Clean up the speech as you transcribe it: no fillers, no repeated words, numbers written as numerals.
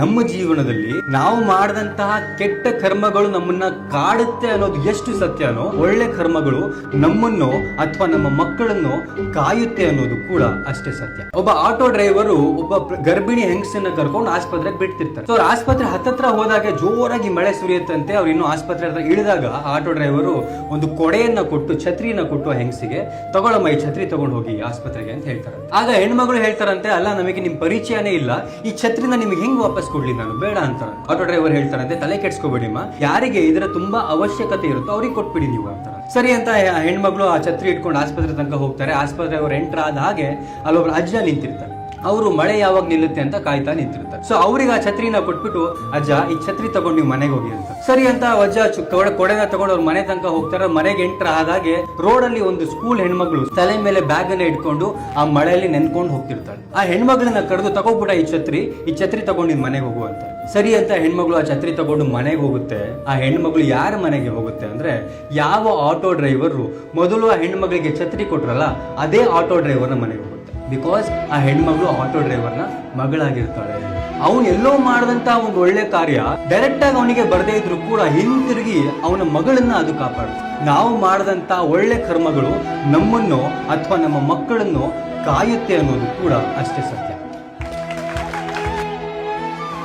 ನಮ್ಮ ಜೀವನದಲ್ಲಿ ನಾವು ಮಾಡಿದಂತಹ ಕೆಟ್ಟ ಕರ್ಮಗಳು ನಮ್ಮನ್ನ ಕಾಡುತ್ತೆ ಅನ್ನೋದು ಎಷ್ಟು ಸತ್ಯನೋ, ಒಳ್ಳೆ ಕರ್ಮಗಳು ನಮ್ಮನ್ನು ಅಥವಾ ನಮ್ಮ ಮಕ್ಕಳನ್ನು ಕಾಯುತ್ತೆ ಅನ್ನೋದು ಕೂಡ ಅಷ್ಟೇ ಸತ್ಯ. ಒಬ್ಬ ಆಟೋ ಡ್ರೈವರು ಒಬ್ಬ ಗರ್ಭಿಣಿ ಹೆಂಗಸನ್ನ ಕರ್ಕೊಂಡು ಆಸ್ಪತ್ರೆಗೆ ಬಿಡ್ತಿರ್ತಾರೆ. ಸೊ ಆಸ್ಪತ್ರೆ ಹತ್ತತ್ರ ಹೋದಾಗ ಜೋರಾಗಿ ಮಳೆ ಸುರಿಯುತ್ತಂತೆ. ಅವ್ರು ಇನ್ನು ಆಸ್ಪತ್ರೆ ಹತ್ರ ಇಳಿದಾಗ ಆಟೋ ಡ್ರೈವರು ಒಂದು ಕೊಡೆಯನ್ನ ಕೊಟ್ಟು, ಛತ್ರಿಯನ್ನ ಕೊಟ್ಟು ಹೆಂಗಸಿಗೆ, ತಗೊಳ್ಳಮ್ಮ ಈ ಛತ್ರಿ ತಗೊಂಡು ಹೋಗಿ ಆಸ್ಪತ್ರೆಗೆ ಅಂತ ಹೇಳ್ತಾರೆ. ಆಗ ಹೆಣ್ಮಗಳು ಹೇಳ್ತಾರಂತೆ, ಅಲ್ಲ ನಮಗೆ ನಿಮ್ ಪರಿಚಯನೇ ಇಲ್ಲ, ಈ ಛತ್ರಿನ ನಿಮ್ಗೆ ಹೆಂಗ್ ವಾಪಸ್ ಕೊಡ್ಲಿ, ನಾನು ಬೇಡ ಅಂತ. ಆಟೋ ಡ್ರೈವರ್ ಹೇಳ್ತಾರಂತೆ, ತಲೆ ಕೆಡ್ಸ್ಕೊಬೇಡಿಮ್ಮ, ಯಾರಿಗೆ ಇದರ ತುಂಬಾ ಅವಶ್ಯಕತೆ ಇರುತ್ತೋ ಅವ್ರಿಗೆ ಕೊಟ್ಬಿಡಿ ನೀವು ಅಂತ. ಸರಿ ಅಂತ ಹೆಣ್ಮಗಳು ಆ ಛತ್ರಿ ಇಟ್ಕೊಂಡು ಆಸ್ಪತ್ರೆ ತನಕ ಹೋಗ್ತಾರೆ. ಆಸ್ಪತ್ರೆ ಅವ್ರು ಎಂಟರ್ ಆದ ಹಾಗೆ ಅಲ್ಲೊಬ್ರು ಅಜ್ಜ ನಿಂತಿರ್ತಾರೆ. ಅವರು ಮಳೆ ಯಾವಾಗ ನಿಲ್ಲುತ್ತೆ ಅಂತ ಕಾಯ್ತಾ ನಿಂತಿರ್ತಾರೆ. ಸೊ ಅವ್ರಿಗೆ ಆ ಛತ್ರಿನ ಕೊಟ್ಬಿಟ್ಟು, ಅಜ್ಜ ಈ ಛತ್ರಿ ತಗೊಂಡು ನೀವು ಮನೆಗೆ ಹೋಗಿ ಅಂತ. ಸರಿ ಅಂತ ಅಜ್ಜ ಕೊಡೆನ ತಗೊಂಡು ಅವ್ರ ಮನೆ ತನಕ ಹೋಗ್ತಾರೆ. ಮನೆಗೆ ಎಂಟರ್ ಆದಾಗೆ ರೋಡ್ ಅಲ್ಲಿ ಒಂದು ಸ್ಕೂಲ್ ಹೆಣ್ಮಗಳು ತಲೆ ಮೇಲೆ ಬ್ಯಾಗ್ ಅನ್ನ ಇಟ್ಕೊಂಡು ಆ ಮಳೆಯಲ್ಲಿ ನೆನ್ಕೊಂಡು ಹೋಗ್ತಿರ್ತಾಳೆ. ಆ ಹೆಣ್ಮಗಳನ್ನ ಕರೆದು, ತಗೋಬಿಟ್ಟ ಈ ಛತ್ರಿ ತಗೊಂಡು ನಿನ್ ಮನೆಗೆ ಹೋಗು ಅಂತ. ಸರಿ ಅಂತ ಹೆಣ್ಮಗಳು ಆ ಛತ್ರಿ ತಗೊಂಡು ಮನೆಗೆ ಹೋಗುತ್ತೆ. ಆ ಹೆಣ್ಮಗಳು ಯಾರ ಮನೆಗೆ ಹೋಗುತ್ತೆ ಅಂದ್ರೆ, ಯಾವ ಆಟೋ ಡ್ರೈವರು ಮೊದಲು ಆ ಹೆಣ್ಮಗಳಿಗೆ ಛತ್ರಿ ಕೊಟ್ರಲ್ಲ ಅದೇ ಆಟೋ ಡ್ರೈವರ್ನ ಮನೆಗೆ ಹೋಗುತ್ತೆ. ಬಿಕಾಸ್ ಆ ಹೆಣ್ಮಗಳು ಆಟೋ ಡ್ರೈವರ್ನ ಮಗಳಾಗಿರ್ತಾಳೆ. ಅವನು ಎಲ್ಲೋ ಮಾಡಿದಂತ ಒಂದು ಒಳ್ಳೆ ಕಾರ್ಯ ಡೈರೆಕ್ಟ್ ಆಗಿ ಅವನಿಗೆ ಬರದೇ ಇದ್ರು ಕೂಡ ಹಿಂತಿರುಗಿ ಅವನ ಮಗಳನ್ನ ಅದು ಕಾಪಾಡುತ್ತೆ. ನಾವು ಮಾಡಿದಂತ ಒಳ್ಳೆ ಕರ್ಮಗಳು ನಮ್ಮನ್ನು ಅಥವಾ ನಮ್ಮ ಮಕ್ಕಳನ್ನು ಕಾಯುತ್ತೆ ಅನ್ನೋದು ಕೂಡ ಅಷ್ಟೇ ಸತ್ಯ.